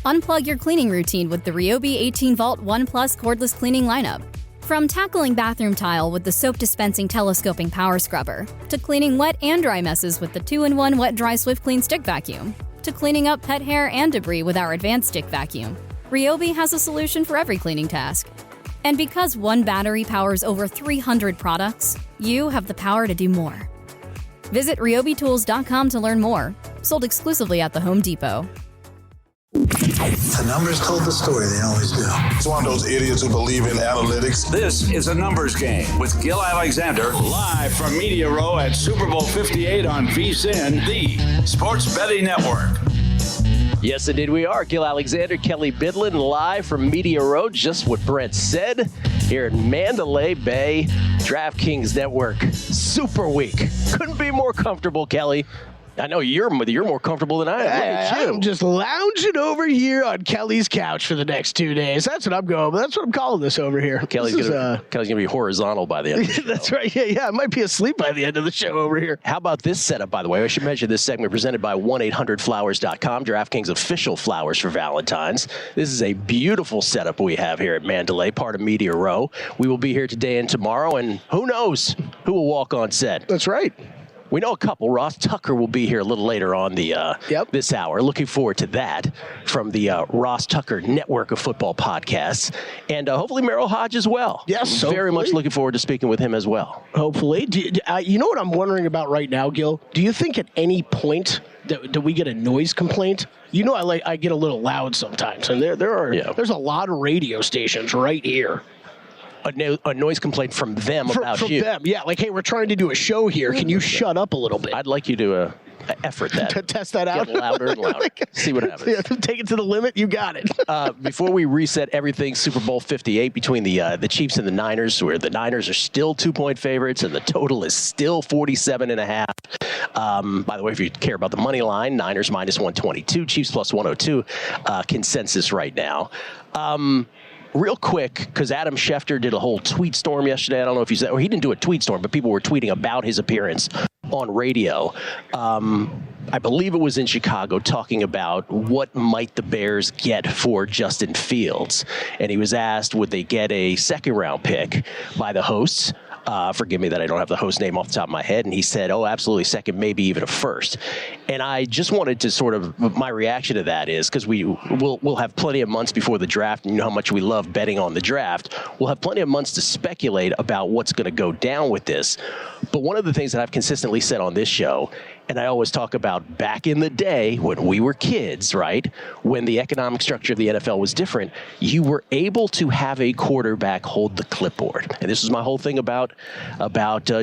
Unplug your cleaning routine with the Ryobi 18-Volt One Plus cordless cleaning lineup. From tackling bathroom tile with the soap-dispensing telescoping power scrubber, to cleaning wet and dry messes with the 2-in-1 Wet-Dry Swift Clean Stick Vacuum, to cleaning up pet hair and debris with our advanced stick vacuum, Ryobi has a solution for every cleaning task. And because one battery powers over 300 products, you have the power to do more. Visit ryobitools.com to learn more. Sold exclusively at the Home Depot. The numbers told the story, they always do. It's one of those idiots who believe in analytics. This is a numbers game with Gill Alexander, live from Media Row at Super Bowl 58 on VSiN, the Sports Betting Network. Yes, indeed we are. Gill Alexander, Kelley, Bydlon, live from Media Row. Just what Brent said here in Mandalay Bay, DraftKings Network Super Week. Couldn't be more comfortable, Kelley. I know you're more comfortable than I am. I'm just lounging over here on Kelley's couch for the next 2 days. That's what I'm going. That's what I'm calling this over here. Kelley's gonna be horizontal by the end of the show. That's right. Yeah. I might be asleep by the end of the show over here. How about this setup, by the way? I should mention this segment presented by 1-800-Flowers.com, DraftKings official flowers for Valentine's. This is a beautiful setup we have here at Mandalay, part of Media Row. We will be here today and tomorrow, and who knows who will walk on set. That's right. We know a couple. Ross Tucker will be here a little later on this hour. Looking forward to that from the Ross Tucker Network of Football podcasts. And hopefully Merrill Hodge as well. Yes, very much looking forward to speaking with him as well. Hopefully. You know what I'm wondering about right now, Gill? Do you think at any point do we get a noise complaint? You know, I get a little loud sometimes, and there's a lot of radio stations right here. A noise complaint from them about you. From them, yeah. Like, hey, we're trying to do a show here. Can you shut up a little bit? I'd like you to effort that. To test that out. Get louder and louder. See what happens. Yeah, take it to the limit. You got it. Before we reset everything, Super Bowl 58 between the Chiefs and the Niners, where the Niners are still 2-point favorites and the total is still 47.5. By the way, if you care about the money line, Niners minus 122, Chiefs plus 102 consensus right now. Real quick, because Adam Schefter did a whole tweet storm yesterday. I don't know if or he didn't do a tweet storm, but people were tweeting about his appearance on radio. I believe it was in Chicago, talking about what might the Bears get for Justin Fields. And he was asked, would they get a second-round pick by the hosts? Forgive me that I don't have the host name off the top of my head. And he said, oh, absolutely, second, maybe even a first. And I just wanted to my reaction to that is, because we'll have plenty of months before the draft, and you know how much we love betting on the draft. We'll have plenty of months to speculate about what's going to go down with this. But one of the things that I've consistently said on this show, and I always talk about back in the day when we were kids, right? When the economic structure of the NFL was different, you were able to have a quarterback hold the clipboard. And this was my whole thing about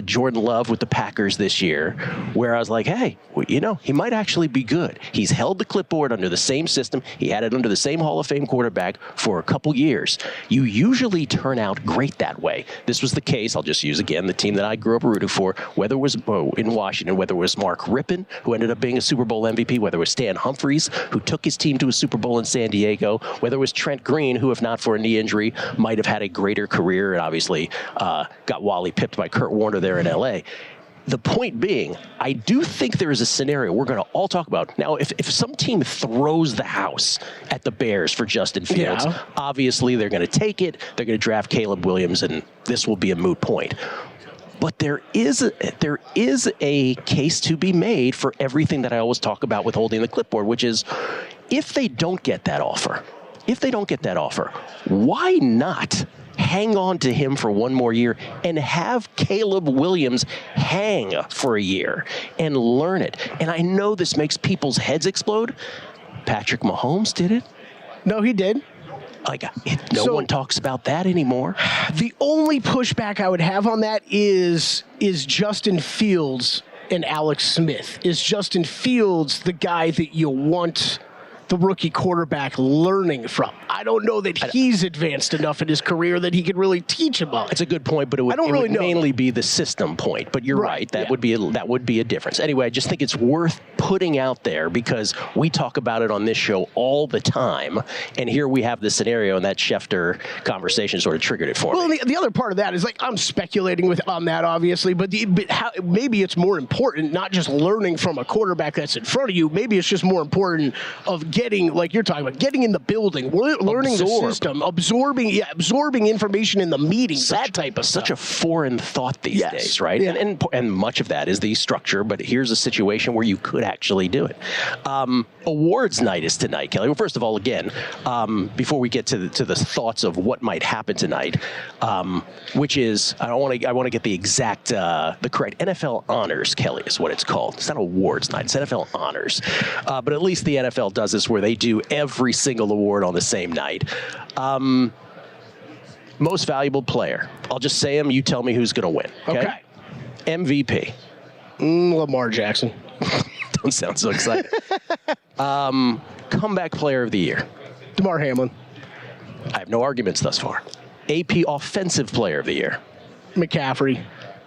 Jordan Love with the Packers this year, where I was like, hey, you know, he might actually be good. He's held the clipboard under the same system. He had it under the same Hall of Fame quarterback for a couple years. You usually turn out great that way. This was the case. I'll just use again the team that I grew up rooting for, whether it was in Washington, whether it was Mark Rippon, who ended up being a Super Bowl MVP, whether it was Stan Humphries, who took his team to a Super Bowl in San Diego, whether it was Trent Green, who, if not for a knee injury, might have had a greater career and obviously got Wally pipped by Kurt Warner there in L.A. The point being, I do think there is a scenario we're going to all talk about. Now, if some team throws the house at the Bears for Justin Fields, obviously they're going to take it. They're going to draft Caleb Williams, and this will be a moot point. But there is a case to be made for everything that I always talk about with holding the clipboard, which is if they don't get that offer, why not hang on to him for one more year and have Caleb Williams hang for a year and learn it? And I know this makes people's heads explode. Patrick Mahomes did it. No, he did. No one talks about that anymore. The only pushback I would have on that is Justin Fields and Alex Smith. Is Justin Fields the guy that you want the rookie quarterback learning from? I don't know that he's advanced enough in his career that he could really teach him up. It's a good point, but it would mainly be the system point. But you're right. That would be a difference. Anyway, I just think it's worth putting out there because we talk about it on this show all the time. And here we have this scenario, and that Schefter conversation sort of triggered it for me. Well, the other part of that is I'm speculating on that, obviously, but maybe it's more important not just learning from a quarterback that's in front of you. Maybe it's just more important of getting, like you're talking about, getting in the building, learning the system, absorbing information in the meetings, that type of stuff. Such a foreign thought these days, right? Yeah. And much of that is the structure, but here's a situation where you could actually do it. Awards night is tonight, Kelley. Well, first of all, again, before we get to the thoughts of what might happen tonight, which is, I want to get the exact, the correct NFL Honors, Kelley, is what it's called. It's not awards night, it's NFL Honors. But at least the NFL does this where they do every single award on the same night. Most valuable player. I'll just say him. You tell me who's going to win. Okay. MVP. Lamar Jackson. Don't sound so excited. Comeback player of the year. DeMar Hamlin. I have no arguments thus far. AP offensive player of the year. McCaffrey.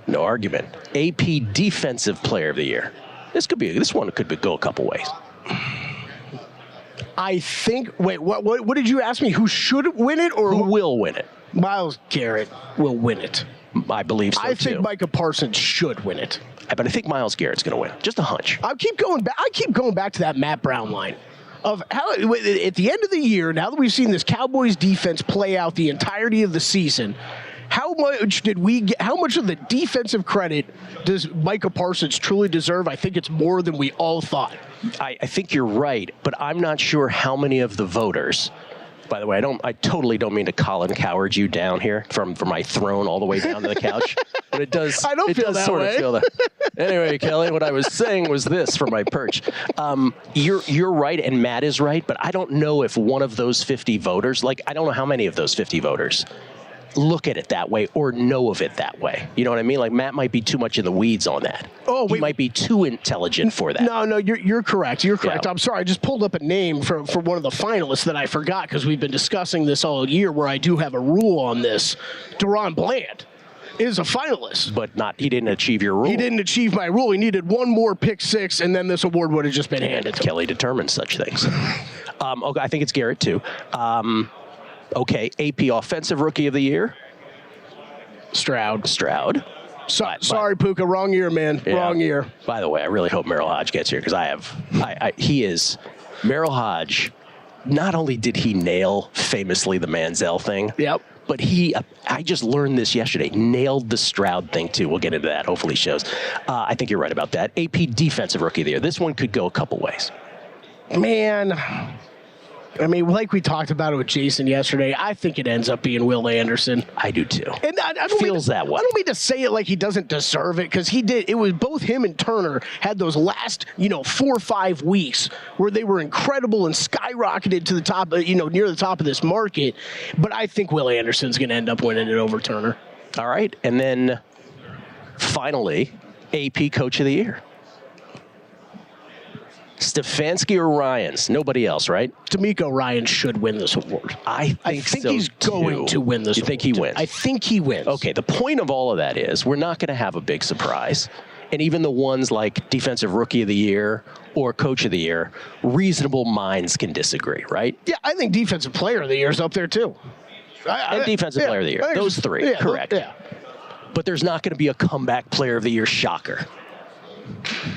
No argument. AP defensive player of the year. This one could go a couple ways. I think. Wait, what did you ask me? Who should win it or who will win it? Myles Garrett will win it. I believe so, I think Micah Parsons should win it. But I think Myles Garrett's going to win. Just a hunch. I keep going back to that Matt Brown line of how at the end of the year, now that we've seen this Cowboys defense play out the entirety of the season, how much of the defensive credit does Micah Parsons truly deserve? I think it's more than we all thought. I think you're right, but I'm not sure how many of the voters. By the way, I totally don't mean to Colin Coward you down here from my throne all the way down to the couch, but it does. I don't feel that sort way. of feel that. Anyway, Kelley, what I was saying was this from my perch. You're right, and Matt is right, but I don't know if one of those 50 voters, I don't know how many of those 50 voters look at it that way or know of it that way. You know what I mean? Matt might be too much in the weeds on that. He might be too intelligent for that. No, you're correct. You're correct. Yeah. I'm sorry. I just pulled up a name for one of the finalists that I forgot because we've been discussing this all year where I do have a rule on this. Deron Bland is a finalist. But he didn't achieve your rule. He didn't achieve my rule. He needed one more pick six, and then this award would have just been handed to him. Kelley determines such things. Okay, I think it's Garrett, too. Okay, AP Offensive Rookie of the Year. Stroud. Sorry, Puka. Wrong year, man. Yeah. Wrong year. By the way, I really hope Merrill Hodge gets here because Merrill Hodge, not only did he nail famously the Manziel thing. Yep. But I just learned this yesterday, nailed the Stroud thing too. We'll get into that. Hopefully it shows. I think you're right about that. AP Defensive Rookie of the Year. This one could go a couple ways. Man, I mean, like we talked about it with Jason yesterday, I think it ends up being Will Anderson. I do too. And I don't that way. I don't mean to say it like he doesn't deserve it because he did. It was both him and Turner had those last 4 or 5 weeks where they were incredible and skyrocketed to the top, near the top of this market. But I think Will Anderson's going to end up winning it over Turner. All right, and then finally, AP Coach of the Year. Stefanski or Ryans? Nobody else, right? D'Amico Ryans should win this award. I think so he's going to win this award. You think he wins? I think he wins. Okay, the point of all of that is we're not going to have a big surprise. And even the ones like Defensive Rookie of the Year or Coach of the Year, reasonable minds can disagree, right? Yeah, I think Defensive Player of the Year is up there too. And Defensive Player of the Year. Those three, correct. Yeah. But there's not going to be a Comeback Player of the Year shocker.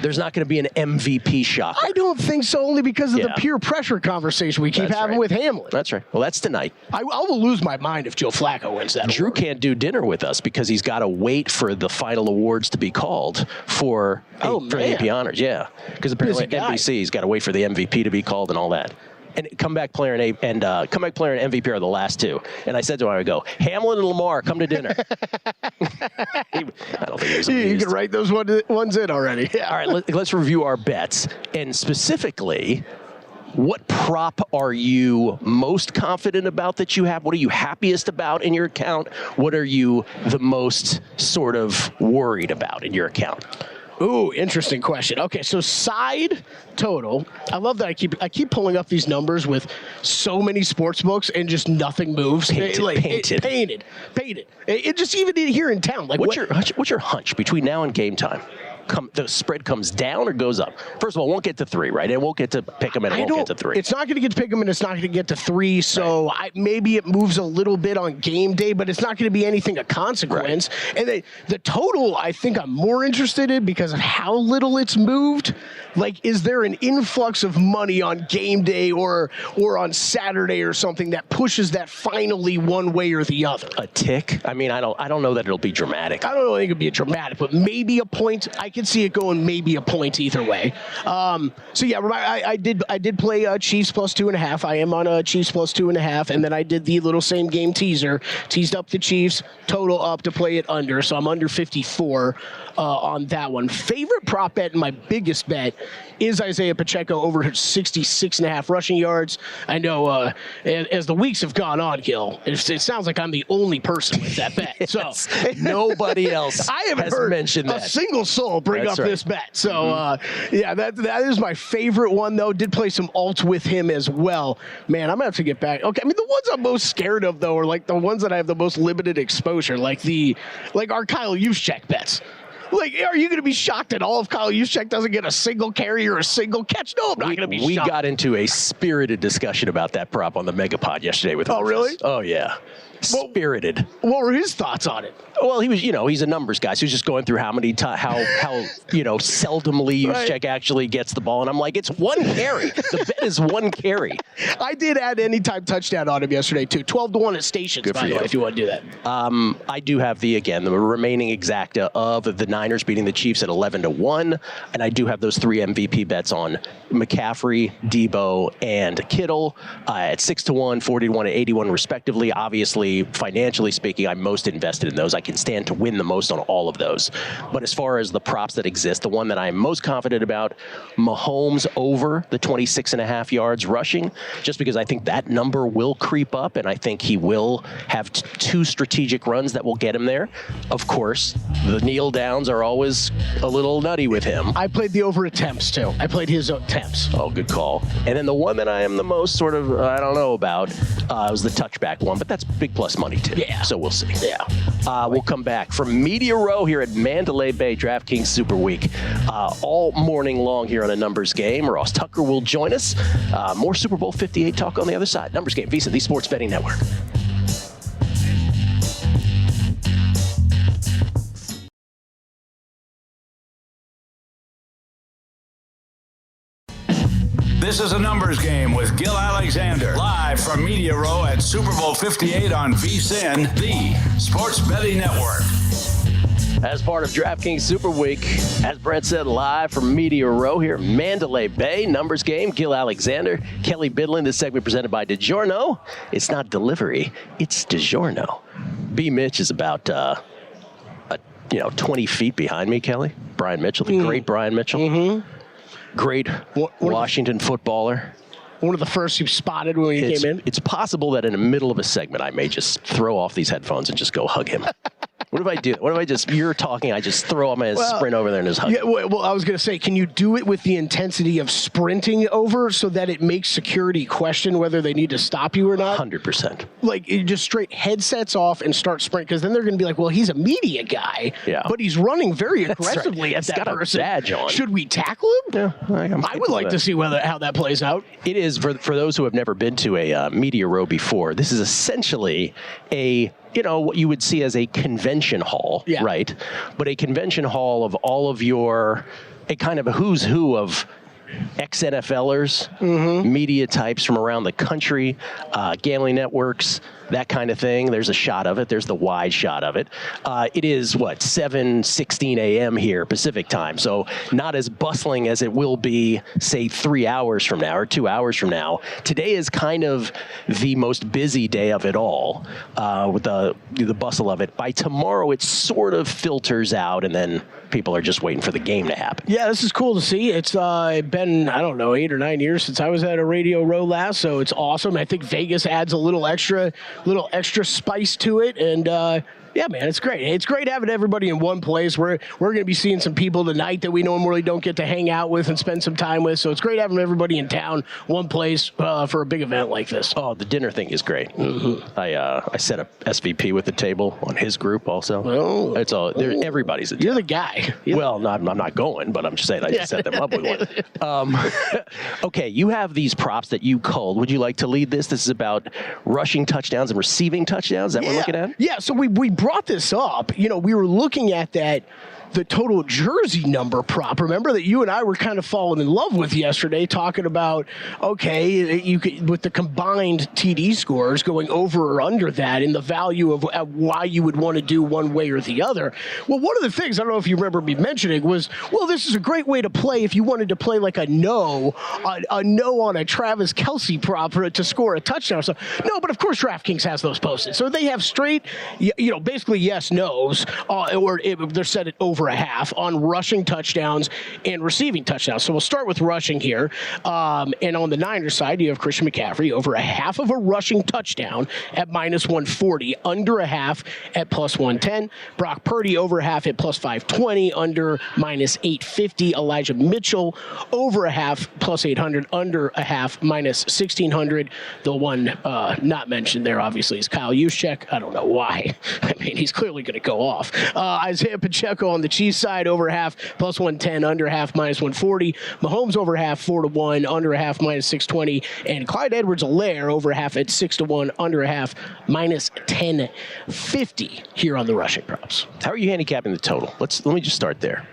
There's not going to be an MVP shocker. I don't think so, only because of the peer pressure conversation we keep having with Hamlin. That's right. Well, that's tonight. I will lose my mind if Joe Flacco wins that Drew award. Can't do dinner with us because he's got to wait for the final awards to be called for the AP Honors. Yeah, because apparently NBC's got to wait for the MVP to be called and all that. And Comeback Player and MVP are the last two. And I said to him, I go, Hamlin and Lamar, come to dinner. I don't think he was amused. You can write those ones in already. All right, let's review our bets. And specifically, what prop are you most confident about that you have? What are you happiest about in your account? What are you the most sort of worried about in your account? Ooh, interesting question. Okay, so side total. I love that I keep pulling up these numbers with so many sports books and just nothing moves. Painted. It just even here in town. What's your hunch between now and game time? The spread comes down or goes up? First of all, it won't get to 3, right? It won't get to pick them and it won't get to 3. It's not going to get to pick them and it's not going to get to 3. So maybe it moves a little bit on game day, but it's not going to be anything of consequence. Right. And the total, I think I'm more interested in because of how little it's moved. Like, is there an influx of money on game day or on Saturday or something that pushes that finally one way or the other? A tick? I mean, I don't know that it'll be dramatic. I don't know. I think it'd be dramatic, but maybe a point. I could see it going maybe a point either way. So yeah, I did play Chiefs plus 2.5. I am on Chiefs plus 2.5, and then I did the little same game teaser, teased up the Chiefs, total up to play it under. So I'm under 54 on that one. Favorite prop bet and my biggest bet is Isaiah Pacheco over 66.5 rushing yards. I know as the weeks have gone on, Gill, it sounds like I'm the only person with that bet. Yes. So nobody else I haven't has heard mentioned a single soul bring That's up right. this bet. So yeah, that is my favorite one though. Did play some alts with him as well. Man, I'm gonna have to get back. Okay, I mean the ones I'm most scared of though are like the ones that I have the most limited exposure, like our Kyle Juszczyk bets. Like, are you going to be shocked at all if Kyle Juszczyk doesn't get a single carry or a single catch? No, I'm not going to be shocked. We got into a spirited discussion about that prop on the Megapod yesterday with Oh, Rufus. really? Oh, yeah. Spirited. What were his thoughts on it? Well, he was, he's a numbers guy, so he's just going through how seldomly Juszczyk actually gets the ball, and I'm like, it's one carry. The bet is one carry. I did add anytime touchdown on him yesterday too. 12-1 at Stations, Good by for the way, you. if you want to do that. I do have the remaining exacta of the Niners beating the Chiefs at 11-1, and I do have those 3 MVP bets on McCaffrey, Debo, and Kittle at 6-1, 40-1, and 81 respectively. Obviously, financially speaking, I'm most invested in those. I can stand to win the most on all of those. But as far as the props that exist, the one that I'm most confident about, Mahomes over the 26.5 yards rushing, just because I think that number will creep up, and I think he will have 2 strategic runs that will get him there. Of course, the kneel downs are always a little nutty with him. I played the over attempts too. I played his attempts. Oh, good call. And then the one that I am the most sort of, I don't know about, was the touchback one, but that's big plus money too. Yeah. So we'll see. Yeah. We'll come back from Media Row here at Mandalay Bay DraftKings Super Week all morning long here on a numbers game. Ross Tucker will join us. More Super Bowl 58 talk on the other side. Numbers game, VSiN, the Sports Betting Network. This is a numbers game with Gill Alexander, live from Media Row at Super Bowl 58 on VSiN, the Sports Betting Network. As part of DraftKings Super Week, as Brent said, live from Media Row here, Mandalay Bay, numbers game, Gill Alexander, Kelley Bydlon. This segment presented by DiGiorno. It's not delivery, it's DiGiorno. B. Mitch is about 20 feet behind me, Kelley. Brian Mitchell, the great Brian Mitchell. Mm-hmm. Great Washington footballer. One of the first you spotted when you came in. It's possible that in the middle of a segment, I may just throw off these headphones and just go hug him. What if I do? What if I just, you're talking, I just throw him and sprint over there and just hug him? Yeah, well, I was going to say, can you do it with the intensity of sprinting over so that it makes security question whether they need to stop you or not? 100%. Like, you just straight headsets off and start sprinting, because then they're going to be like, well, he's a media guy, but he's running very aggressively at that person. He's got a badge on. Should we tackle him? Yeah, I would like to see how that plays out. It is, for those who have never been to a Media Row before, this is essentially what you would see as a convention hall, right? But a convention hall of all of a kind of a who's who of ex-NFLers, media types from around the country, gambling networks, that kind of thing. There's a shot of it. There's the wide shot of it. It is, 7:16 a.m. here, Pacific time. So not as bustling as it will be, say, 3 hours from now or 2 hours from now. Today is kind of the most busy day of it all, with the bustle of it. By tomorrow, it sort of filters out, and then people are just waiting for the game to happen. Yeah, this is cool to see. It's been, 8 or 9 years since I was at a Radio Row last, so it's awesome. I think Vegas adds a little extra spice to it, and yeah, man, it's great. It's great having everybody in one place. We're going to be seeing some people tonight that we normally don't get to hang out with and spend some time with, so it's great having everybody in town, one place, for a big event like this. Oh, the dinner thing is great. Mm-hmm. I set up SVP with the table on his group also. Oh. It's all, everybody's You're the guy. Well, I'm not going, but I'm just saying I just set them up with one. Okay, you have these props that you culled. Would you like to lead this? This is about rushing touchdowns and receiving touchdowns. Is that what we're looking at? Yeah, so we brought this up. We were looking at that the total jersey number prop. Remember that you and I were kind of falling in love with yesterday, talking about, okay, you could, with the combined TD scores going over or under that and the value of why you would want to do one way or the other. Well, one of the things, I don't know if you remember me mentioning, was, well, this is a great way to play if you wanted to play like a no on a Travis Kelce prop to score a touchdown. So, no, but of course DraftKings has those posted. So they have straight, basically yes, no's, or they're set at over a half on rushing touchdowns and receiving touchdowns. So we'll start with rushing here. And on the Niners side, you have Christian McCaffrey over a half of a rushing touchdown at -140, under a half at +110. Brock Purdy over a half at +520, under -850. Elijah Mitchell over a half +800, under a half -1600. The one not mentioned there, obviously, is Kyle Juszczyk. I don't know why. I mean, he's clearly going to go off. Isaiah Pacheco on the Chiefs side, over a half +110, under a half -140. Mahomes over a half 4-1, under a half -620, and Clyde Edwards-Helaire over a half at 6-1, under a half -1050 here on the rushing props. How are you handicapping the total? Let me just start there.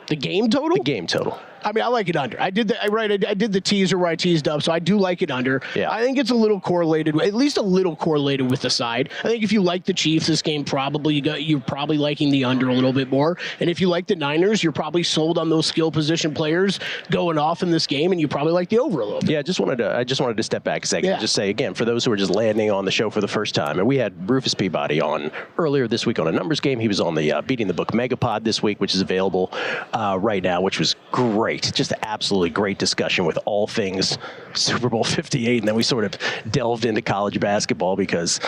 The game total? The game total. I mean, I like it under. I did the teaser where I teased up, so I do like it under. Yeah. I think it's a little correlated, at least a little correlated with the side. I think if you like the Chiefs this game, you're probably liking the under a little bit more. And if you like the Niners, you're probably sold on those skill position players going off in this game, and you probably like the over a little bit. Yeah, I just wanted to step back a second and just say again, for those who are just landing on the show for the first time, and we had Rufus Peabody on earlier this week on a numbers game. He was on the Beating the Book Megapod this week, which is available right now, which was great. Just absolutely great discussion with all things Super Bowl 58, and then we sort of delved into college basketball because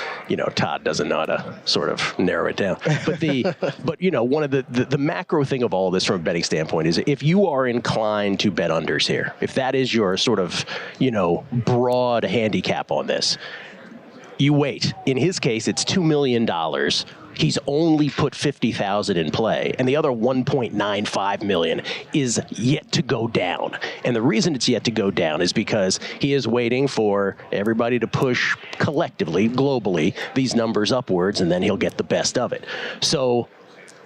Todd doesn't know how to sort of narrow it down. But one of the macro thing of all this from a betting standpoint is if you are inclined to bet unders here, if that is your sort of broad handicap on this, you wait. In his case, it's $2 million. He's only put 50,000 in play, and the other 1.95 million is yet to go down. And the reason it's yet to go down is because he is waiting for everybody to push collectively, globally, these numbers upwards, and then he'll get the best of it. So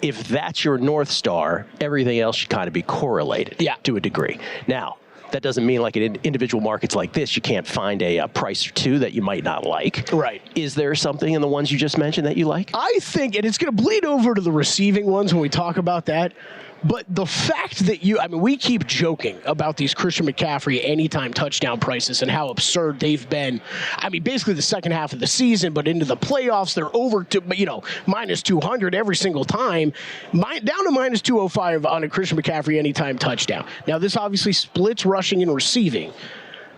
if that's your North Star, everything else should kind of be correlated to a degree. Now, that doesn't mean like in individual markets like this, you can't find a price or two that you might not like. Right. Is there something in the ones you just mentioned that you like? I think, and it's going to bleed over to the receiving ones when we talk about that, but the fact that we keep joking about these Christian McCaffrey anytime touchdown prices and how absurd they've been. I mean, basically the second half of the season, but into the playoffs, they're over to, -200 every single time, down to -205 on a Christian McCaffrey anytime touchdown. Now, this obviously splits rushing and receiving.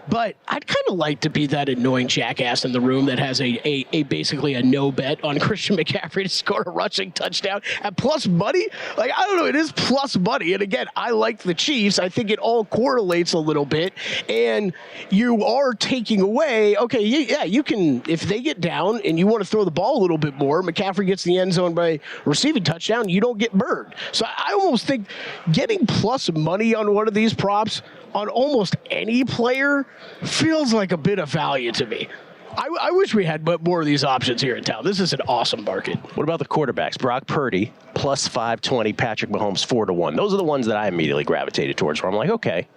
But I'd kind of like to be that annoying jackass in the room that has a basically a no bet on Christian McCaffrey to score a rushing touchdown at plus money. Like, I don't know, it is plus money. And again, I like the Chiefs. I think it all correlates a little bit. And you are taking away, okay, you can, if they get down and you want to throw the ball a little bit more, McCaffrey gets the end zone by receiving touchdown, you don't get burned. So I almost think getting plus money on one of these props on almost any player feels like a bit of value to me. I wish we had more of these options here in town. This is an awesome market. What about the quarterbacks? Brock Purdy, plus 520, Patrick Mahomes, 4-1. Those are the ones that I immediately gravitated towards where I'm like, okay.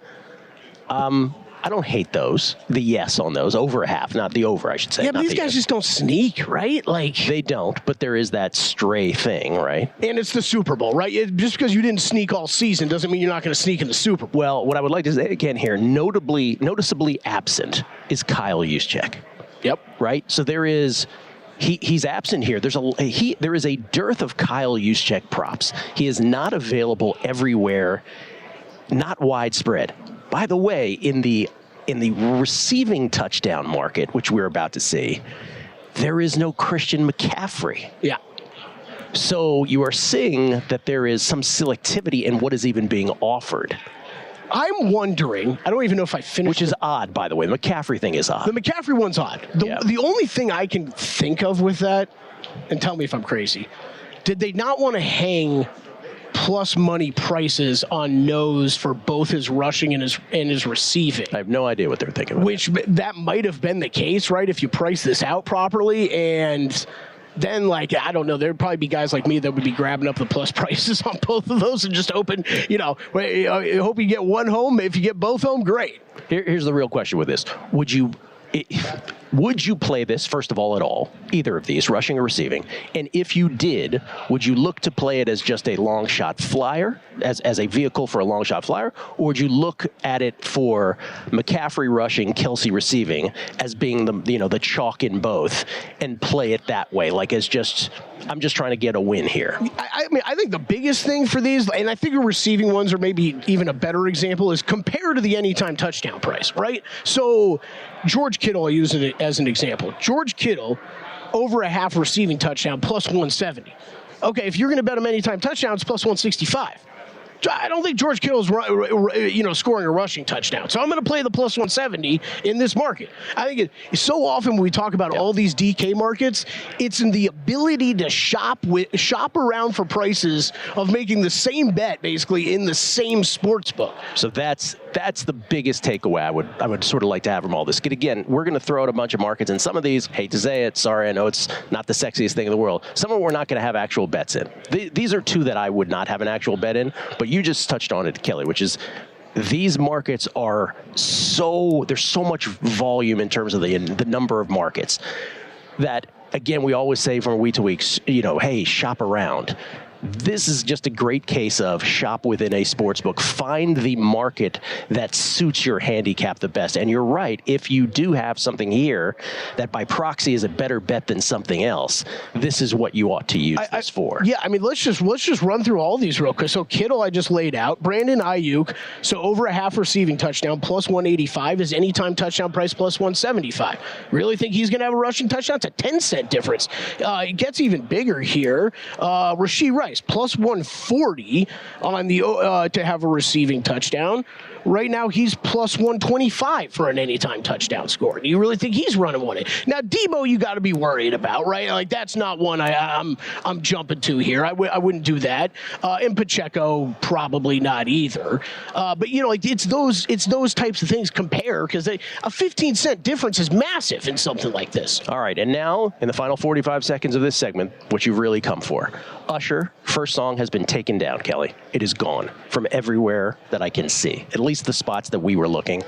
I don't hate those. The yes on those. Over a half, not the over, I should say. Yeah, but these guys just don't sneak, right? Like they don't, but there is that stray thing, right? And it's the Super Bowl, right? Just because you didn't sneak all season doesn't mean you're not going to sneak in the Super Bowl. Well, what I would like to say again here, noticeably absent is Kyle Juszczyk. Yep. Right? So there is... He's absent here. There is a dearth of Kyle Juszczyk props. He is not available everywhere, not widespread. By the way, in the receiving touchdown market, which we're about to see, there is no Christian McCaffrey. Yeah. So you are seeing that there is some selectivity in what is even being offered. I'm wondering, I don't even know if I finished. Which is odd, by the way. The McCaffrey thing is odd. The McCaffrey one's odd. The only thing I can think of with that, and tell me if I'm crazy, did they not want to hang plus money prices on nose for both his rushing and his receiving? I have no idea what they're thinking about. Which that might have been the case, right? If you price this out properly, and then, like, I don't know, there'd probably be guys like me that would be grabbing up the plus prices on both of those and just hoping, I hope you get one home. If you get both home, great. Here's the real question with this. Would you play this, first of all, at all, either of these, rushing or receiving? And if you did, would you look to play it as just a long shot flyer, as a vehicle for a long shot flyer? Or would you look at it for McCaffrey rushing, Kelsey receiving as being the chalk in both and play it that way? Like I'm just trying to get a win here. I mean, I think the biggest thing for these, and I think the receiving ones are maybe even a better example, is compared to the anytime touchdown price, right? So George Kittle, I use it as an example. George Kittle, over a half receiving touchdown, plus 170. Okay, if you're going to bet him anytime touchdowns, plus 165. I don't think George Kittle's scoring a rushing touchdown. So I'm going to play the plus 170 in this market. I think so often when we talk about all these DK markets, it's in the ability to shop around for prices of making the same bet basically in the same sports book. So that's the biggest takeaway I would sort of like to have from all this. Again, we're going to throw out a bunch of markets, and some of these, hate to say it, sorry, I know it's not the sexiest thing in the world. Some of them we're not going to have actual bets in. These are two that I would not have an actual bet in, but you just touched on it, Kelley, which is these markets are there's so much volume in terms of the number of markets that, again, we always say from week to week, hey, shop around. This is just a great case of shop within a sports book. Find the market that suits your handicap the best. And you're right, if you do have something here that by proxy is a better bet than something else, this is what you ought to use this for. Yeah, I mean, let's just run through all these real quick. So Kittle, I just laid out. Brandon Ayuk, so over a half receiving touchdown, plus 185 is anytime touchdown price, plus 175. Really think he's going to have a rushing touchdown? It's a 10-cent difference. It gets even bigger here. Rashee Rice, plus 140 on the to have a receiving touchdown. Right now, he's plus 125 for an anytime touchdown score. Do you really think he's running one? Now, Debo, you got to be worried about, right? Like, that's not one I'm jumping to here. I wouldn't do that. And Pacheco, probably not either. But it's those types of things compare, because a 15-cent difference is massive in something like this. All right, and now in the final 45 seconds of this segment, what you've really come for. Usher, first song has been taken down, Kelley. It is gone from everywhere that I can see, at least the spots that we were looking.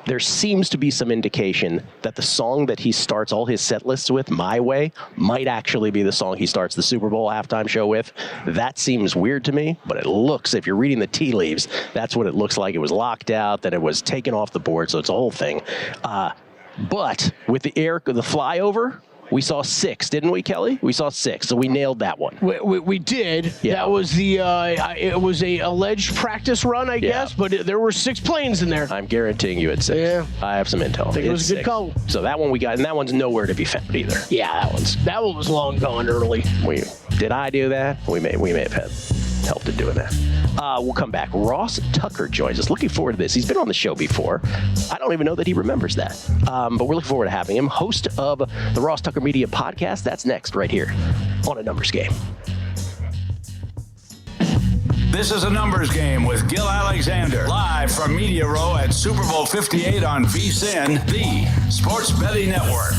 There seems to be some indication that the song that he starts all his set lists with, My Way, might actually be the song he starts the Super Bowl halftime show with. That seems weird to me, but it looks, if you're reading the tea leaves, that's what it looks like. It was locked out, that it was taken off the board, so it's a whole thing. But with the flyover, we saw 6, didn't we, Kelley? We saw 6, so we nailed that one. We did. Yeah. That was it was a alleged practice run, I guess, but there were 6 planes in there. I'm guaranteeing you it's 6. Yeah. I have some intel. I think it was a good call. So that one we got, and that one's nowhere to be found either. Yeah, that one was long gone early. Did I do that? We may have had helped in doing that. We'll come back. Ross Tucker joins us. Looking forward to this. He's been on the show before. I don't even know that he remembers that. But we're looking forward to having him. Host of the Ross Tucker Media Podcast. That's next right here on A Numbers Game. This is A Numbers Game with Gill Alexander, live from Media Row at Super Bowl 58 on VSiN, the Sports Betting Network.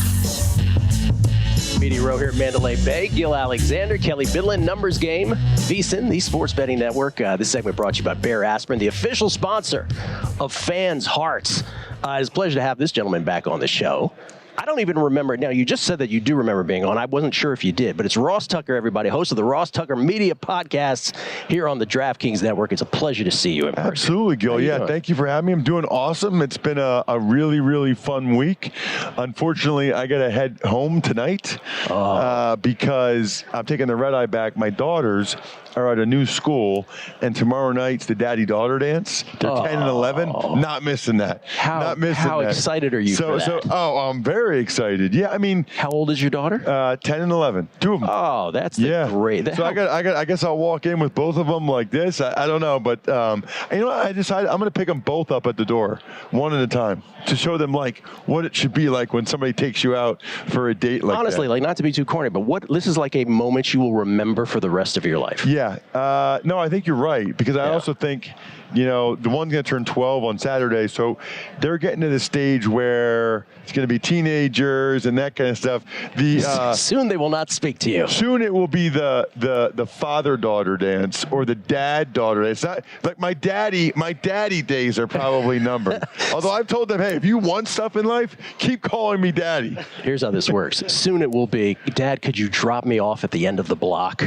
Media Row here at Mandalay Bay. Gill Alexander, Kelley Bydlon, Numbers Game, VSiN, the Sports Betting Network. This segment brought to you by Bear Aspirin, the official sponsor of Fans' Hearts. It's a pleasure to have this gentleman back on the show. I don't even remember. Now, you just said that you do remember being on. I wasn't sure if you did, but it's Ross Tucker, everybody, host of the Ross Tucker Media Podcasts here on the DraftKings Network. It's a pleasure to see you in person. Absolutely, Gill. Yeah, thank you for having me. I'm doing awesome. It's been a really, really fun week. Unfortunately, I got to head home tonight because I'm taking the red eye back. My daughters are at a new school, and tomorrow night's the daddy-daughter dance. They're 10 and 11. Not missing that. How excited are you for that? I'm very excited. Yeah, I mean, how old is your daughter? 10 and 11. 2 of them. Oh, that's great. So I guess I'll walk in with both of them like this. I don't know, but I decided I'm going to pick them both up at the door, one at a time, to show them like what it should be like when somebody takes you out for a date like Honestly, that. like, not to be too corny, but this is like a moment you will remember for the rest of your life. Yeah. No, I think you're right, because I also think, the one's going to turn 12 on Saturday, so they're getting to the stage where it's going to be teenage teenagers and that kind of stuff. Soon they will not speak to you. Soon it will be the father-daughter dance or the dad-daughter. It's not like my daddy days are probably numbered. Although I've told them, hey, if you want stuff in life, keep calling me daddy. Here's how this works. Soon it will be, Dad, could you drop me off at the end of the block?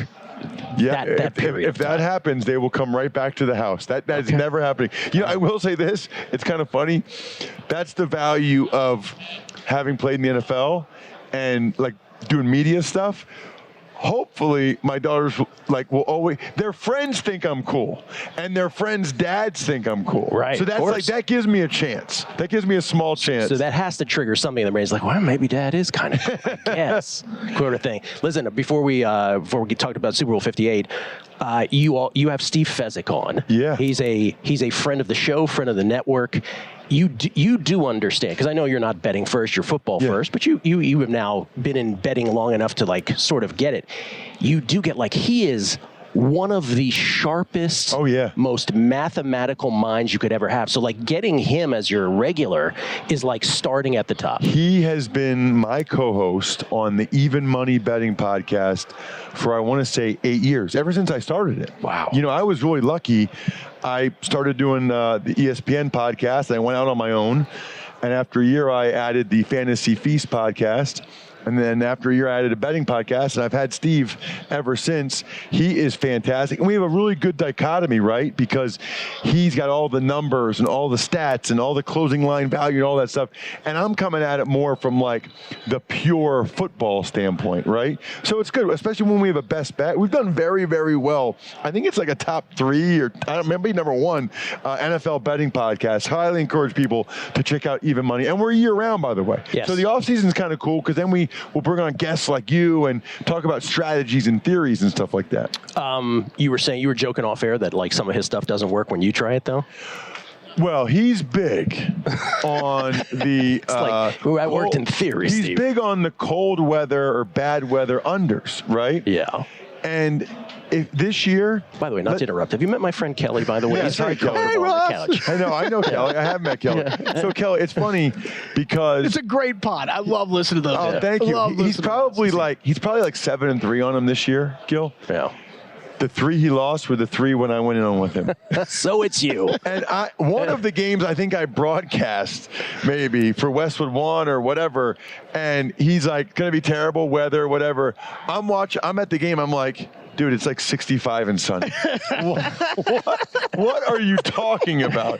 Yeah, that period if that happens, they will come right back to the house. That is never happening. You know, I will say this. It's kind of funny. That's the value of having played in the NFL and like doing media stuff. Hopefully, my daughters will always. Their friends think I'm cool, and their friends' dads think I'm cool. Right. So that's that gives me a chance. That gives me a small chance. So that has to trigger something in the brain's like, well, maybe Dad is kind of cool, I guess, sort of thing. Listen, before we talked about Super Bowl 58, you have Steve Fezzik on. Yeah. He's a friend of the show, friend of the network. You do understand, because I know you're not betting first, you're football first, but you have now been in betting long enough to like sort of get it. You do get he is one of the sharpest, most mathematical minds you could ever have. So getting him as your regular is like starting at the top. He has been my co-host on the Even Money Betting podcast for, I want to say, 8 years, ever since I started it. Wow. You know, I was really lucky. I started doing the ESPN podcast, and I went out on my own. And after a year, I added the Fantasy Feast podcast. And then after a year, I added a betting podcast, and I've had Steve ever since. He is fantastic. And we have a really good dichotomy, right? Because he's got all the numbers and all the stats and all the closing line value and all that stuff. And I'm coming at it more from the pure football standpoint, right? So it's good, especially when we have a best bet. We've done very, very well. I think it's a top 3 or I don't remember, number 1 NFL betting podcast. Highly encourage people to check out Even Money. And we're year round, by the way. Yes. So the off season is kind of cool because then we'll bring on guests like you and talk about strategies and theories and stuff like that. You were joking off air that some of his stuff doesn't work when you try it, though. Well, he's big on the. I worked in theory. He's Steve. big on the cold weather or bad weather unders, right? Yeah. And if this year, by the way, not to interrupt, have you met my friend Kelley? By the way, yes, he's very comfortable on the couch. I know Kelley. I have met Kelley. So Kelley, it's funny because it's a great pod. I love listening to those. Oh, thank you. He's probably 7-3 on him this year, Gill. Yeah. The 3 he lost were the 3 when I went in on with him. So it's you. And one of the games I think I broadcast maybe for Westwood One or whatever, and he's like, gonna be terrible weather, whatever. I'm at the game, I'm like, dude, it's 65 and sunny. What are you talking about?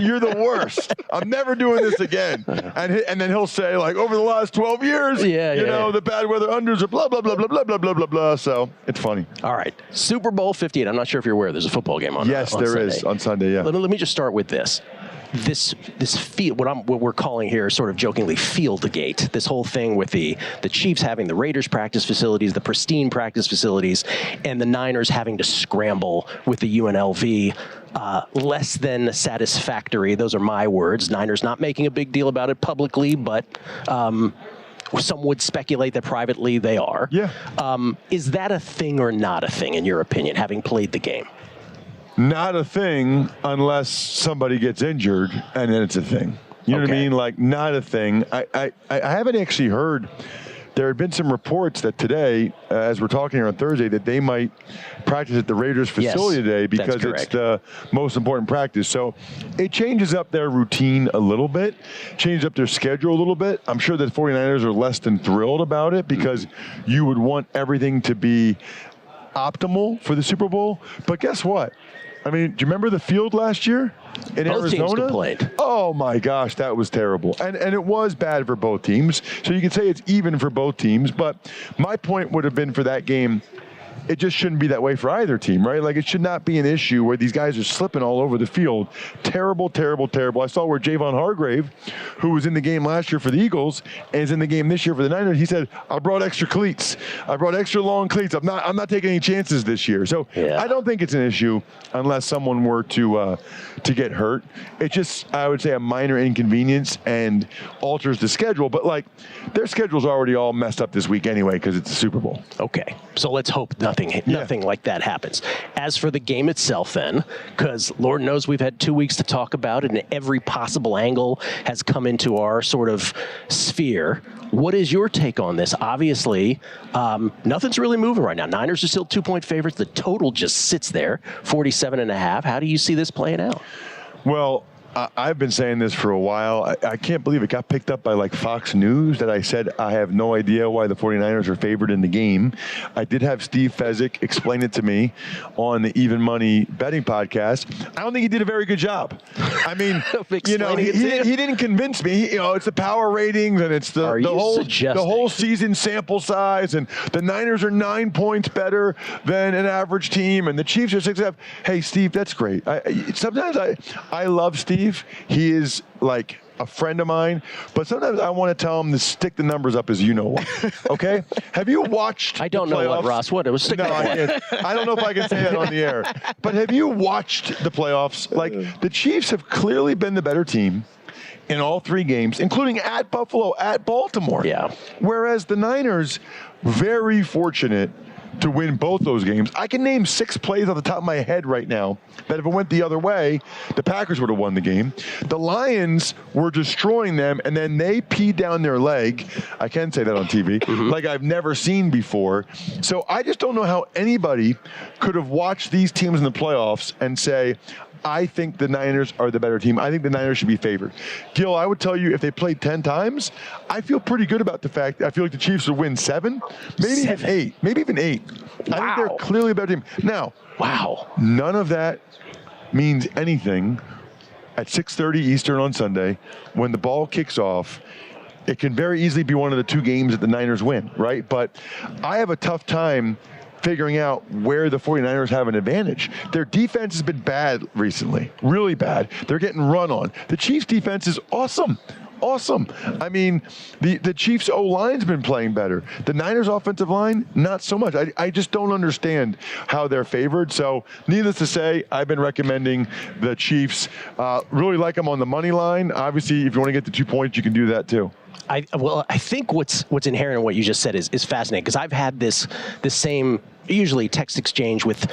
You're the worst. I'm never doing this again. And then he'll say, over the last 12 years, the bad weather unders are blah, blah, blah, blah, blah, blah, blah, blah, blah. So it's funny. All right. Super Bowl 58. I'm not sure if you're aware there's a football game on Yes, there Sunday. is on Sunday, yeah. Let me just start with this. This field, what we're calling here sort of jokingly Fieldgate, this whole thing with the Chiefs having the Raiders practice facilities, the pristine practice facilities, and the Niners having to scramble with the UNLV, less than satisfactory. Those are my words. Niners not making a big deal about it publicly, but some would speculate that privately they are. Yeah. Is that a thing or not a thing, in your opinion, having played the game? Not a thing unless somebody gets injured, and then it's a thing. You know what I mean? Not a thing. I haven't actually heard. There had been some reports that today, as we're talking here on Thursday, that they might practice at the Raiders facility today because it's the most important practice. So it changes up their routine a little bit, changes up their schedule a little bit. I'm sure that 49ers are less than thrilled about it because you would want everything to be optimal for the Super Bowl. But guess what? I mean, do you remember the field last year in Arizona? Both teams complained. Oh my gosh, that was terrible. And it was bad for both teams. So you can say it's even for both teams, but my point would have been for that game, it just shouldn't be that way for either team, right? It should not be an issue where these guys are slipping all over the field. Terrible, terrible, terrible. I saw where Javon Hargrave, who was in the game last year for the Eagles and is in the game this year for the Niners, he said, I brought extra cleats. I brought extra long cleats. I'm not taking any chances this year. So I don't think it's an issue unless someone were to get hurt. It's just, I would say, a minor inconvenience and alters the schedule. But their schedule's already all messed up this week anyway because it's the Super Bowl. Okay. So let's hope nothing like that happens. As for the game itself then, because Lord knows we've had 2 weeks to talk about it and every possible angle has come into our sort of sphere. What is your take on this? Obviously, nothing's really moving right now. Niners are still 2-point favorites. The total just sits there, 47.5. How do you see this playing out? Well, I've been saying this for a while. I can't believe it got picked up by like Fox News that I said I have no idea why the 49ers are favored in the game. I did have Steve Fezzik explain it to me on the Even Money betting podcast. I don't think he did a very good job. I mean, he didn't convince me. It's the power ratings and it's the whole season sample size, and the Niners are 9 points better than an average team, and the Chiefs are 6.5. Hey, Steve, that's great. Sometimes I love Steve. He is like a friend of mine, but sometimes I want to tell him to stick the numbers up as you know what. Okay? Have you watched I don't know what, Ross. What? It was No, I don't know if I can say that on the air. But have you watched the playoffs? Like, the Chiefs have clearly been the better team in all 3 games, including at Buffalo, at Baltimore. Yeah. Whereas the Niners, very fortunate to win both those games. I can name 6 plays off the top of my head right now that if it went the other way, the Packers would have won the game. The Lions were destroying them, and then they peed down their leg. I can say that on TV, like I've never seen before. So I just don't know how anybody could have watched these teams in the playoffs and say, I think the Niners are the better team. I think the Niners should be favored. Gill, I would tell you if they played 10 times, I feel pretty good about the fact that I feel like the Chiefs would win 7, maybe even 8. Maybe even 8. Wow. I think they're clearly a better team. Now, none of that means anything at 6:30 Eastern on Sunday when the ball kicks off. It can very easily be one of the 2 games that the Niners win, right? But I have a tough time figuring out where the 49ers have an advantage. Their defense has been bad recently, really bad. They're getting run on. The Chiefs' defense is awesome. I mean, the Chiefs' O-line's been playing better. The Niners' offensive line, not so much. I just don't understand how they're favored. So, needless to say, I've been recommending the Chiefs. Really like them on the money line. Obviously, if you want to get the 2 points, you can do that too. I think what's inherent in what you just said is fascinating, because I've had this same usually text exchange with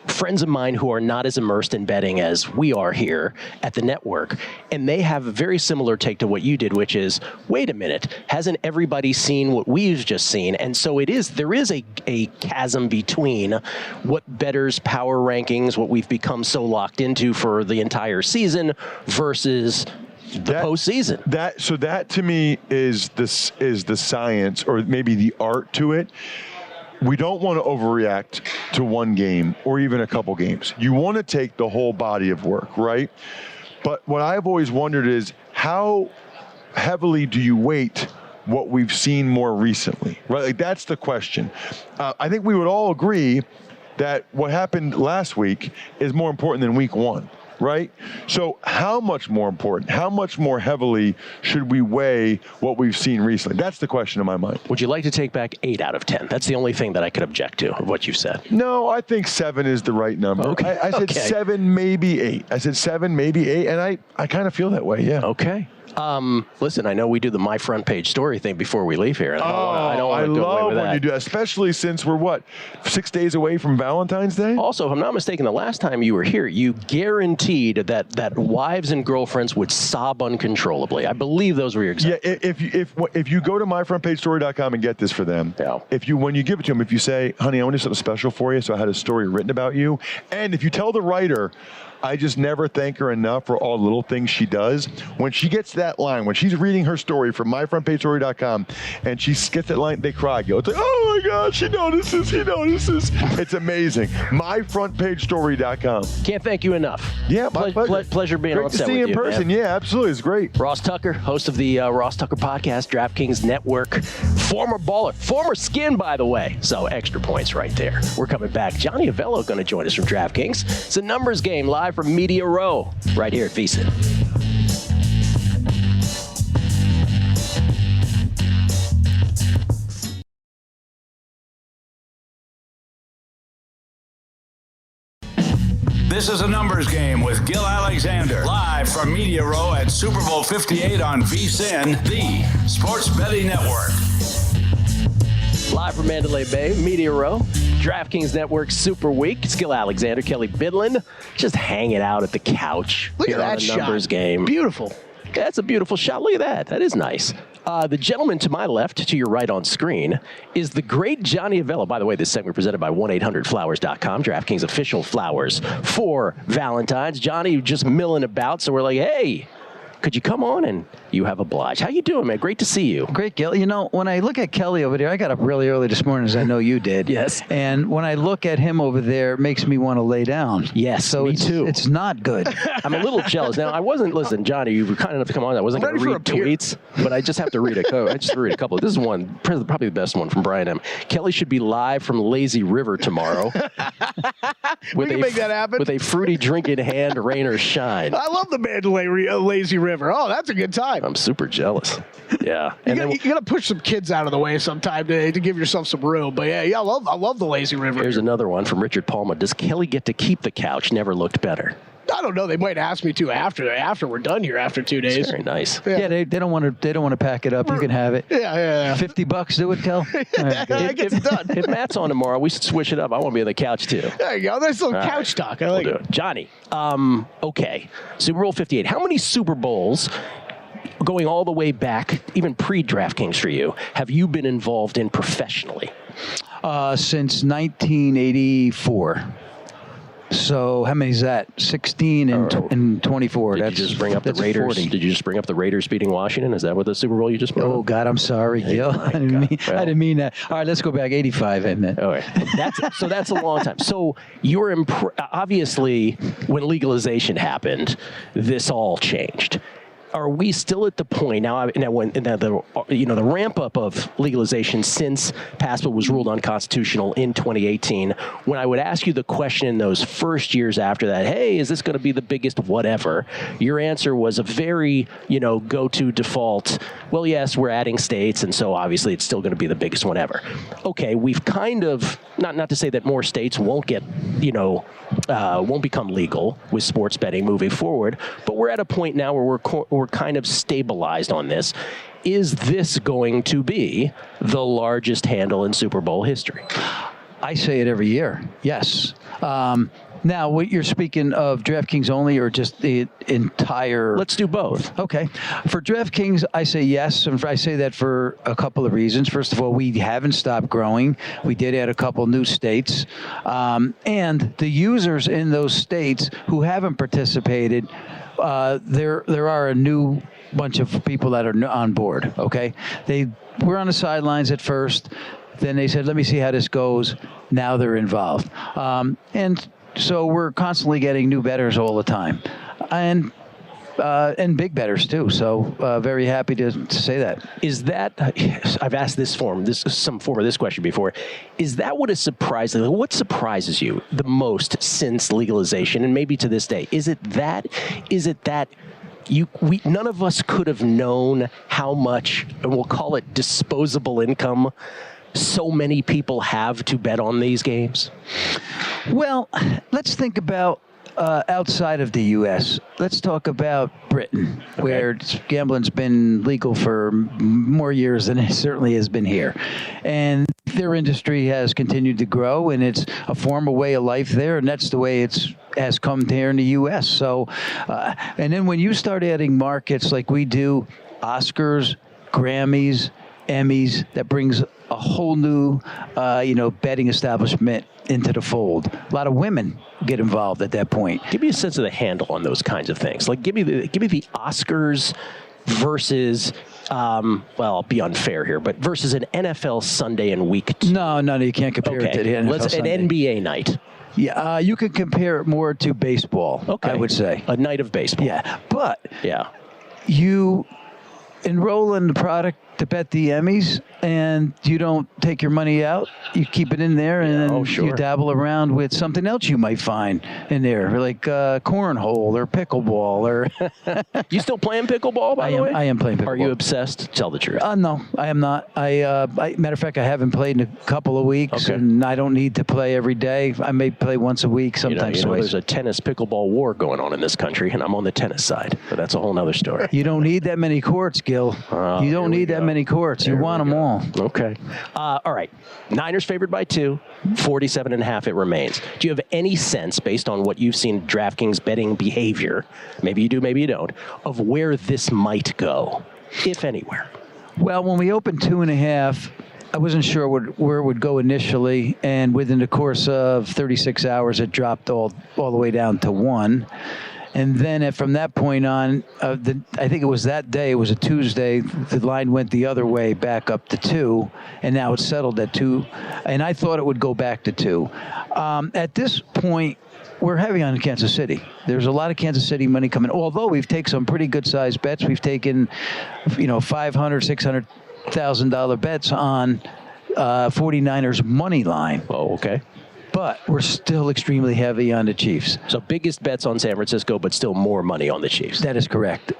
friends of mine who are not as immersed in betting as we are here at the network, and they have a very similar take to what you did, which is, wait a minute, hasn't everybody seen what we've just seen? And so there is a chasm between what bettors' power rankings, what we've become so locked into for the entire season, versus the postseason. That to me is the science, or maybe the art to it. We don't want to overreact to one game or even a couple games. You want to take the whole body of work, right? But what I've always wondered is, how heavily do you weight what we've seen more recently, right? Like, that's the question. I think we would all agree that what happened last week is more important than week 1. Right? So how much more important, how much more heavily should we weigh what we've seen recently? That's the question in my mind. Would you like to take back 8 out of 10? That's the only thing that I could object to of what you said. No, I think 7 is the right number. Okay. I said 7, maybe 8. I said 7, maybe 8, and I kind of feel that way, yeah. Okay. Listen, I know we do the My Front Page Story thing before we leave here. And I don't want to go away with that. I love when you do that, especially since we're, 6 days away from Valentine's Day? Also, if I'm not mistaken, the last time you were here, you guaranteed that wives and girlfriends would sob uncontrollably. I believe those were your exact words. If you go to myfrontpagestory.com and get this for them, when you give it to them, if you say, honey, I want to do something special for you, so I had a story written about you, and if you tell the writer, I just never thank her enough for all the little things she does. When she gets that line, when she's reading her story from myfrontpagestory.com, and she gets that line, they cry. It's like, oh my God, she notices, he notices. It's amazing. Myfrontpagestory.com. Can't thank you enough. Yeah, my pleasure being on set with you. Great to see you in person. Man. Yeah, absolutely. It's great. Ross Tucker, host of the Ross Tucker podcast, DraftKings Network. Former baller, former skin, by the way. So extra points right there. We're coming back. Johnny Avello going to join us from DraftKings. It's a numbers game live from Media Row right here at VSiN. This is a numbers game with Gill Alexander, live from Media Row at Super Bowl 58 on VSiN, the Sports Betting Network. Live from Mandalay Bay, Media Row, DraftKings Network Super Week. It's Gill Alexander, Kelley Bydlon, just hanging out at the couch. Look here at that on a shot. numbers game. Beautiful. That's a beautiful shot. Look at that. That is nice. The gentleman to my left, to your right on screen, is the great Johnny Avello. By the way, this segment presented by 1-800-Flowers.com, DraftKings official flowers for Valentine's. Johnny just milling about, so we're like, hey, could you come on? And you have obliged. How you doing, man? Great to see you. Great, Gill. You know, when I look at Kelley over there, I got up really early this morning, as I know you did. Yes. And when I look at him over there, it makes me want to lay down. Yes, so me too. It's not good. I'm a little jealous. Now, I wasn't, listen, Johnny, you were kind enough to come on. I wasn't going to read tweets, but I just have to read a couple. This is one, probably the best one from Brian M. Kelley should be live from Lazy River tomorrow. We can make that happen. With a fruity drink in hand, rain or shine. I love the Mandalay Lazy River. Oh, that's a good time. I'm super jealous. Yeah. You got to push some kids out of the way sometime to give yourself some room. But yeah, I love the Lazy River. Here's another one from Richard Palma. Does Kelley get to keep the couch? Never looked better. I don't know. They might ask me to after we're done here after 2 days. That's very nice. Yeah, they don't want to pack it up. You can have it. Yeah. $50, do it, Kel. Right, I get it done. If Matt's on tomorrow, we should switch it up. I want to be on the couch too. There you go. There's a little All couch right. talk. I like We'll it. Johnny, okay. Super Bowl 58. How many Super Bowls, going all the way back, even pre-DraftKings for you, have you been involved in professionally? Since 1984. So how many is that? 16 and 24. Did you just bring up the Raiders? 40. Did you just bring up the Raiders beating Washington? Is that what the Super Bowl you just brought Oh, up? God, I'm sorry, Gill. I didn't mean that. All right, let's go back 85, I meant. All right. That's a long time. So you're obviously, when legalization happened, this all changed. Are we still at the point now? The ramp up of legalization since PASPA was ruled unconstitutional in 2018. When I would ask you the question in those first years after that, hey, is this going to be the biggest whatever? Your answer was a very go-to default. Well, yes, we're adding states, and so obviously it's still going to be the biggest one ever. Okay, we've kind of not to say that more states won't get won't become legal with sports betting moving forward, but we're at a point now where we're kind of stabilized on this. Is this going to be the largest handle in Super Bowl history? I say it every year. Yes. Now, what you're speaking of DraftKings only or just the entire? Let's do both. Okay. For DraftKings, I say yes, and I say that for a couple of reasons. First of all, we haven't stopped growing. We did add a couple new states. And the users in those states who haven't participated, there are a new bunch of people that are on board, okay? They were on the sidelines at first. Then they said, let me see how this goes. Now they're involved. And so we're constantly getting new bettors all the time. And big bettors too. So very happy to say that. Is that, I've asked some form of this question before. Is that what is surprising? What surprises you the most since legalization and maybe to this day? Is it that none of us could have known how much, and we'll call it disposable income, so many people have to bet on these games? Well, let's think about outside of the U.S. Let's talk about Britain, where gambling's been legal for more years than it certainly has been here. And their industry has continued to grow, and it's a form, a way of life there, and that's the way it has come here in the U.S. So, and then when you start adding markets like we do, Oscars, Grammys, Emmys, that brings a whole new, betting establishment into the fold. A lot of women get involved at that point. Give me a sense of the handle on those kinds of things. Like, give me the Oscars versus, I'll be unfair here, but versus an NFL Sunday and week. No, you can't compare it to the NFL Sunday. An NBA night. Yeah, you could compare it more to baseball, I would say. A night of baseball. Yeah, but yeah, you enroll in the product to bet the Emmys, and you don't take your money out. You keep it in there, and then you dabble around with something else you might find in there, like cornhole or pickleball. Or you still playing pickleball, by the way? I am playing pickleball. Are you obsessed? Tell the truth. No, I am not. Matter of fact, I haven't played in a couple of weeks, and I don't need to play every day. I may play once a week, sometimes twice. There's a tennis pickleball war going on in this country, and I'm on the tennis side, but that's a whole other story. You don't need that many courts, Gill. You don't need that many courts. You want them all. Okay. All right. Niners favored by 2, 47.5 it remains. Do you have any sense, based on what you've seen DraftKings betting behavior, maybe you do, maybe you don't, of where this might go, if anywhere? Well, when we opened 2.5, I wasn't sure where it would go initially, and within the course of 36 hours, it dropped all the way down to 1. And then from that point on, I think it was that day, it was a Tuesday, the line went the other way back up to 2, and now it's settled at 2. And I thought it would go back to 2. At this point, we're heavy on Kansas City. There's a lot of Kansas City money coming, although we've taken some pretty good-sized bets. We've taken, $500,000, $600,000 bets on 49ers money line. Oh, okay. But we're still extremely heavy on the Chiefs. So biggest bets on San Francisco, but still more money on the Chiefs. That is correct.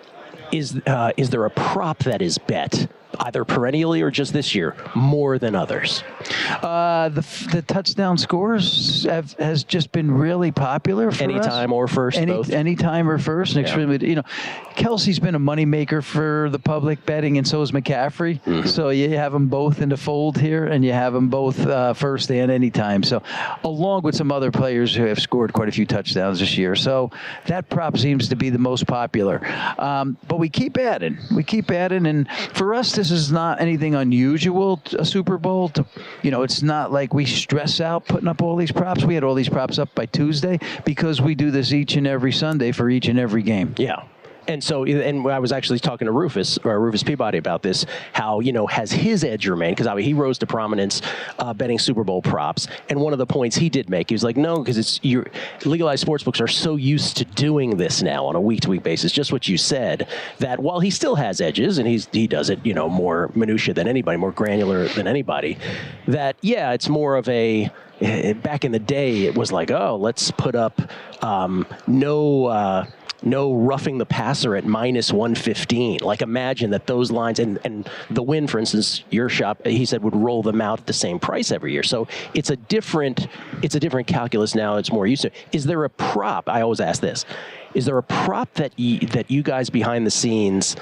Is there a prop that is bet, either perennially or just this year, more than others? The touchdown scores has just been really popular for anytime us. Or first, both? Anytime or first. And extremely, Kelsey's been a moneymaker for the public betting, and so is McCaffrey. Mm-hmm. So you have them both in the fold here, and you have them both first and anytime. So along with some other players who have scored quite a few touchdowns this year. So that prop seems to be the most popular. But we keep adding. And for us, this is not anything unusual, a Super Bowl. It's not like we stress out putting up all these props. We had all these props up by Tuesday because we do this each and every Sunday for each and every game. Yeah. And so, and I was actually talking to Rufus Peabody about this, how, has his edge remained? Because he rose to prominence betting Super Bowl props. And one of the points he did make, he was like, no, because legalized sportsbooks are so used to doing this now on a week-to-week basis, just what you said, that while he still has edges, and he does it, more minutia than anybody, more granular than anybody, that, it's more of a, back in the day, it was like, oh, let's put up no roughing the passer at minus 115. Like, imagine that those lines and the win, for instance, your shop, he said, would roll them out at the same price every year. So it's a different calculus now. It's more used to. Is there a prop? I always ask this. Is there a prop that you guys behind the scenes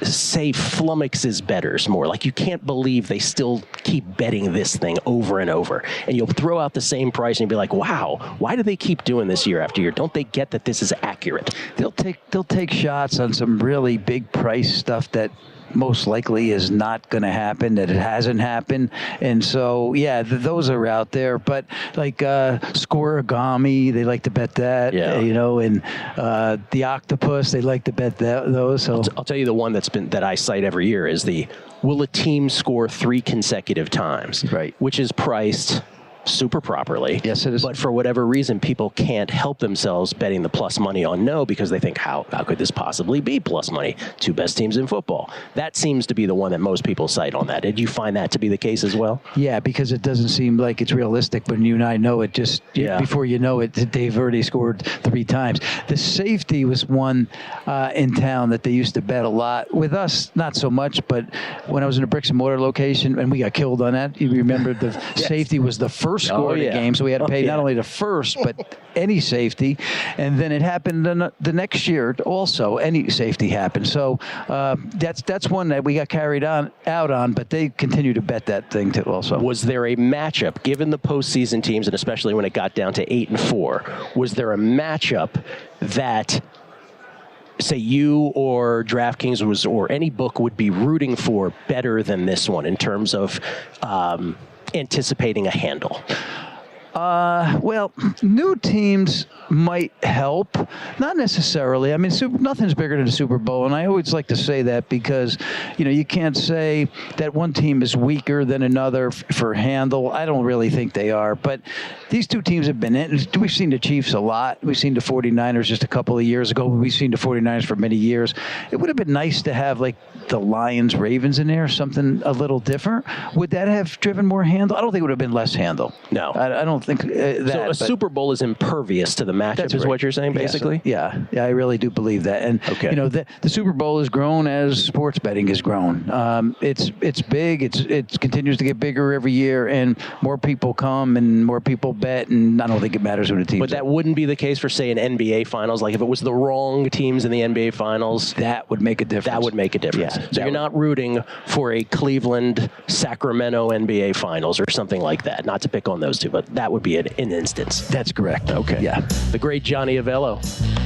say flummoxes bettors more? Like, you can't believe they still keep betting this thing over and over, and you'll throw out the same price and you'll be like, wow, why do they keep doing this year after year? Don't they get that this is accurate? They'll take shots on some really big price stuff that most likely is not going to happen, that it hasn't happened. And so, those are out there. But like Scoregami, they like to bet that, and the Octopus, they like to bet those. So I'll tell you the one that I cite every year is will a team score 3 consecutive times? Right. Which is priced super properly. Yes, it is. But for whatever reason, people can't help themselves betting the plus money on no, because they think, how could this possibly be plus money? 2 best teams in football. That seems to be the one that most people cite on that. Did you find that to be the case as well? Yeah, because it doesn't seem like it's realistic, but you and I know it before you know it, they've already scored 3 times. The safety was one in town that they used to bet a lot. With us, not so much, but when I was in a bricks and mortar location, and we got killed on that, you remember the safety was the first score of the game, so we had to pay not only the first, but any safety. And then it happened the next year also, any safety happened. So that's one that we got carried out on, but they continue to bet that thing too also. Was there a matchup, given the postseason teams, and especially when it got down to 8-4, was there a matchup that, say, you or DraftKings or any book would be rooting for better than this one in terms of anticipating a handle? Well, new teams might help. Not necessarily. I mean, nothing's bigger than the Super Bowl, and I always like to say that because, you can't say that one team is weaker than another for handle. I don't really think they are, but these 2 teams have been in. We've seen the Chiefs a lot. We've seen the 49ers just a couple of years ago. We've seen the 49ers for many years. It would have been nice to have, like, the Lions-Ravens in there, something a little different. Would that have driven more handle? I don't think it would have been less handle. No. I don't something that. So a Super Bowl is impervious to the matchup, is what you're saying, basically? Yeah, I really do believe that. And, the Super Bowl has grown as sports betting has grown. It's big. It continues to get bigger every year, and more people come and more people bet, and I don't think it matters who the teams But that wouldn't be the case for, say, an NBA Finals? Like, if it was the wrong teams in the NBA Finals? That would make a difference. That would make a difference. Yeah, so you're not rooting for a Cleveland-Sacramento NBA Finals or something like that. Not to pick on those two, but that would be an instance. That's correct. Okay. Yeah. The great Johnny Avello.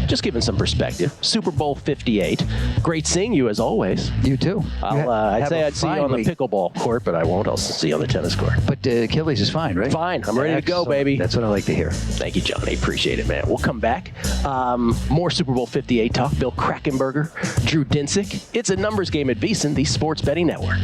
Just giving some perspective. Super Bowl 58. Great seeing you, as always. You too. I'd say I'd see you on the pickleball court, but I won't. I'll see you on the tennis court. But Kelley's is fine, right? Fine. I'm ready to go, baby. That's what I like to hear. Thank you, Johnny. Appreciate it, man. We'll come back. More Super Bowl 58 talk. Bill Krackomberger, Drew Dinsick. It's a numbers game at VSiN, the Sports Betting Network.